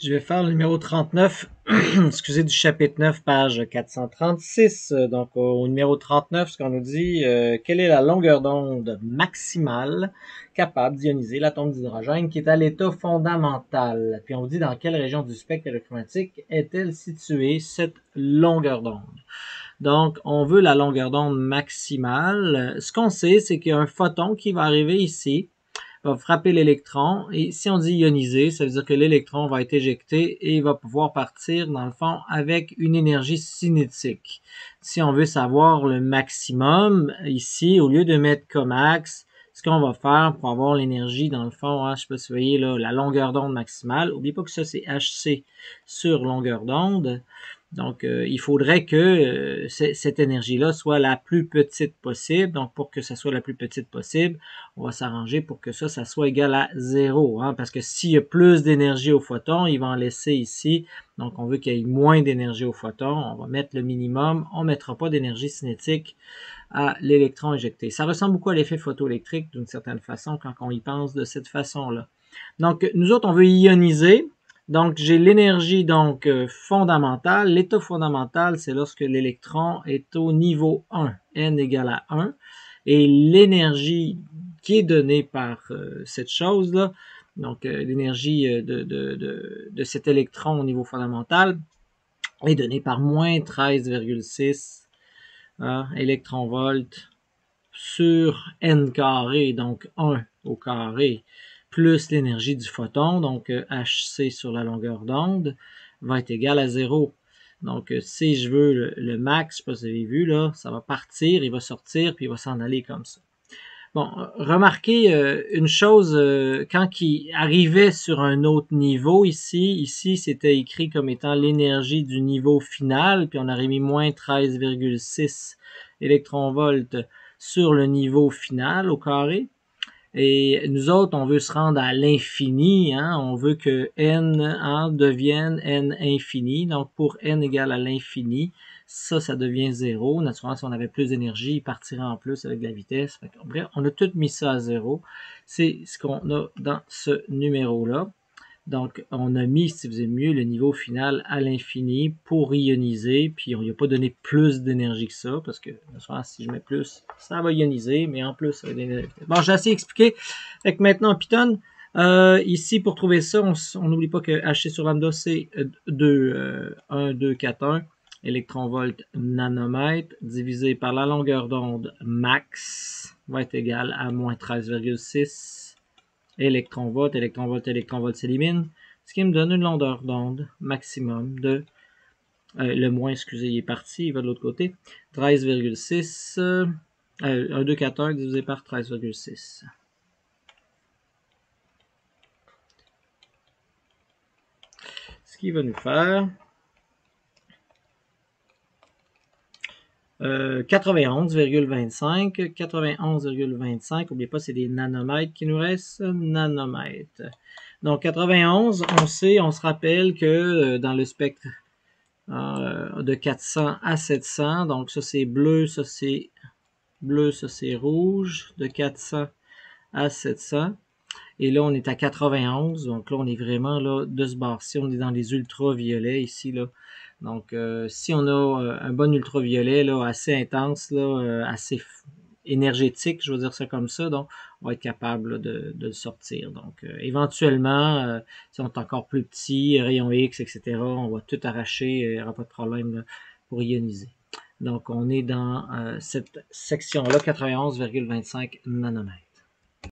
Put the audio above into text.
Je vais faire le numéro 39, excusez, du chapitre 9, page 436. Donc, au numéro 39, ce qu'on nous dit, quelle est la longueur d'onde maximale capable d'ioniser l'atome d'hydrogène qui est à l'état fondamental? Puis on dit dans quelle région du spectre électromagnétique est-elle située, cette longueur d'onde? Donc, on veut la longueur d'onde maximale. Ce qu'on sait, c'est qu'il y a un photon qui va arriver ici, va frapper l'électron, et si on dit ioniser, ça veut dire que l'électron va être éjecté et il va pouvoir partir, dans le fond, avec une énergie cinétique. Si on veut savoir le maximum, ici, au lieu de mettre Comax, ce qu'on va faire pour avoir l'énergie, dans le fond, je sais pas si vous voyez là, la longueur d'onde maximale, n'oubliez pas que ça, c'est HC sur longueur d'onde. Donc, il faudrait que cette énergie-là soit la plus petite possible. Donc, pour que ça soit la plus petite possible, on va s'arranger pour que ça soit égal à 0. Parce que s'il y a plus d'énergie au photon, il va en laisser ici. Donc, on veut qu'il y ait moins d'énergie au photon. On va mettre le minimum. On ne mettra pas d'énergie cinétique à l'électron éjecté. Ça ressemble beaucoup à l'effet photoélectrique d'une certaine façon quand on y pense de cette façon-là. Donc, nous autres, on veut ioniser. Donc, j'ai l'énergie fondamentale. L'état fondamental, c'est lorsque l'électron est au niveau 1, n égale à 1. Et l'énergie qui est donnée par cette chose-là, donc l'énergie de cet électron au niveau fondamental, est donnée par moins 13,6 électronvolts sur n carré, donc 1 au carré, plus l'énergie du photon, donc Hc sur la longueur d'onde, va être égal à 0. Donc, si je veux le max, je sais pas si vous avez vu, là, ça va partir, il va sortir, puis il va s'en aller comme ça. Bon, remarquez une chose, quand il arrivait sur un autre niveau ici c'était écrit comme étant l'énergie du niveau final, puis on aurait mis moins 13,6 électronvolts sur le niveau final au carré. Et nous autres, on veut se rendre à l'infini, on veut que n devienne n infini. Donc, pour n égale à l'infini, ça devient 0. Naturellement, si on avait plus d'énergie, il partirait en plus avec la vitesse. Bref, on a tout mis ça à 0. C'est ce qu'on a dans ce numéro-là. Donc, on a mis, si vous aimez mieux, le niveau final à l'infini pour ioniser, puis on n'y a pas donné plus d'énergie que ça, parce que, si je mets plus, ça va ioniser, mais en plus, ça va donner... Bon, j'ai assez expliqué. Fait que maintenant, Python, ici, pour trouver ça, on n'oublie pas que Hc sur lambda, c'est 1,241 électronvolts nanomètres, divisé par la longueur d'onde max, va être égal à moins 13,6 électronvolts, s'élimine, ce qui me donne une longueur d'onde maximum de, le moins, excusez, il est parti, il va de l'autre côté, 13,6, 1,241 divisé par 13,6. Ce qui va nous faire 91,25. 91,25, n'oubliez pas, c'est des nanomètres qui nous restent. Nanomètres. Donc, 91, on se rappelle que dans le spectre de 400 à 700, donc ça c'est bleu, ça c'est rouge, de 400 à 700. Et là, on est à 91, donc là, on est vraiment là de ce bord-ci, on est dans les ultraviolets ici, là. Donc, si on a un bon ultraviolet, là, assez intense, là, assez énergétique, je veux dire ça comme ça, donc on va être capable là, de le sortir. Donc, éventuellement, si on est encore plus petit, rayon X, etc., on va tout arracher, il n'y aura pas de problème là, pour ioniser. Donc, on est dans cette section-là, 91,25 nanomètres.